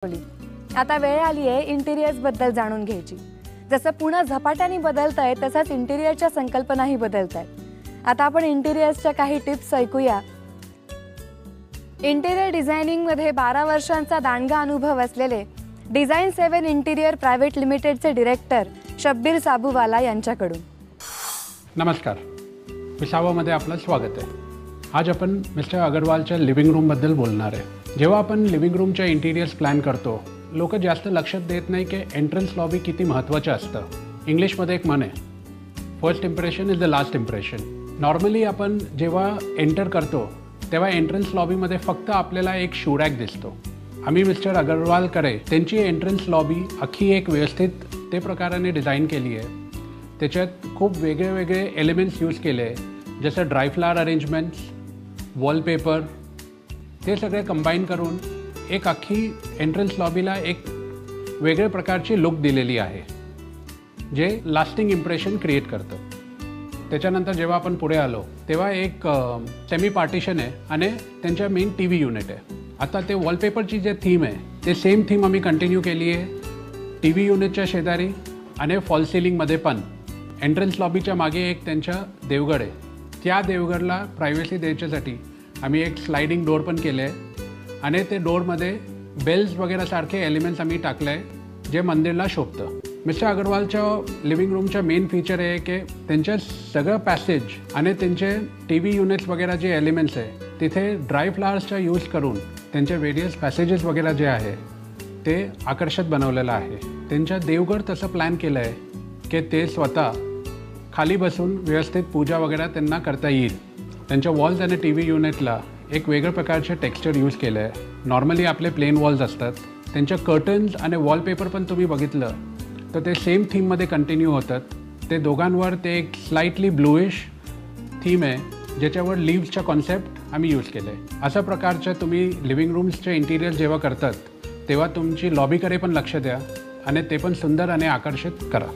आता वेळ आली आहे इंटिरियर्स बद्दल जाणून घ्यायची। जसं पुणे झपाट्याने बदलतंय तसंच इंटिरियरच्या संकल्पनाही बदलतायत। आता आपण इंटिरियर्सच्या काही टिप्स ऐकूया। इंटिरियर डिझायनिंग मध्ये 12 वर्षांचा दांडगा अनुभव असलेले डिझाइन 7 इंटिरियर प्रायव्हेट लिमिटेडचे डायरेक्टर शब्बीर साबूवाला यांच्याकडून। नमस्कार, विसावामध्ये आपलं स्वागत आहे। आज आपण मिस्टर अग्रवालच्या लिव्हिंग रूम बद्दल बोलणार आहे। जेव्हा आपण लिव्हिंग रूमच्या इंटिरियर्स प्लॅन करतो, लोक जास्त लक्षात देत नाही की एंट्रन्स लॉबी किती महत्त्वाचं असतं। इंग्लिशमध्ये एक म्हण आहे, first impression is the last impression. Normally आपण जेव्हा एंटर करतो तेव्हा एंट्रन्स लॉबीमध्ये फक्त आपल्याला एक शू रॅक दिसतो। आम्ही मिस्टर अग्रवालकडे त्यांची एंट्रन्स लॉबी अख्खी एक व्यवस्थित ते प्रकाराने डिझाईन केली आहे। त्याच्यात खूप वेगळे एलिमेंट्स यूज केले आहे, जसं ड्राय फ्लावर अरेंजमेंट्स, वॉलपेपर, ते सगळे कंबाईन करून एक अख्खी एंट्रन्स लॉबीला एक वेगळ्या प्रकारची लुक दिलेली आहे, जे लास्टिंग इम्प्रेशन क्रिएट करतं। त्याच्यानंतर जेव्हा आपण पुढे आलो तेव्हा एक सेमी पार्टिशन आहे आणि त्यांच्या मेन TV युनिट आहे। आता ते वॉलपेपरची जे थीम आहे ते सेम थीम आम्ही कंटिन्यू केली आहे TV युनिटच्या शेजारी आणि फॉल सिलिंगमध्ये पण। एंट्रन्स लॉबीच्या मागे एक त्यांच्या देवगड आहे, त्या देवगडला प्रायव्हसी द्यायच्यासाठी आम्ही एक स्लायडिंग डोअर पण केले आहे आणि ते डोअरमध्ये बेल्स वगैरे सारखे एलिमेंट्स आम्ही टाकले आहे, जे मंदिरला शोभतं। मिस्टर अग्रवालच्या लिव्हिंग रूमचं मेन फीचर आहे की त्यांच्या सगळं पॅसेज आणि त्यांचे TV युनिट्स वगैरे जे एलिमेंट्स आहे तिथे ड्राय फ्लावर्सचा यूज करून त्यांचे वेरियस पॅसेजेस वगैरे जे आहे ते आकर्षक बनवलेलं आहे। त्यांच्या देवगड तसं प्लॅन केलं आहे की ते स्वतः खाली बसून व्यवस्थित पूजा वगैरे त्यांना करता येईल। त्यांच्या वॉल्स आणि TV युनिटला एक वेगळ्या प्रकारचे टेक्स्चर यूज केलं आहे। नॉर्मली आपले प्लेन वॉल्स असतात, त्यांच्या कर्टन्स आणि वॉलपेपर पण तुम्ही बघितलं तर ते सेम थीममध्ये कंटिन्यू होतात। ते दोघांवर ते एक स्लाइटली ब्लूइश थीम आहे, ज्याच्यावर लीव्सचा कॉन्सेप्ट आम्ही यूज केलं आहे। अशा प्रकारच्या तुम्ही लिव्हिंग रूम्सचे इंटिरियर जेव्हा करतात तेव्हा तुमची लॉबीकडे पण लक्ष द्या आणि ते पण सुंदर आणि आकर्षित करा।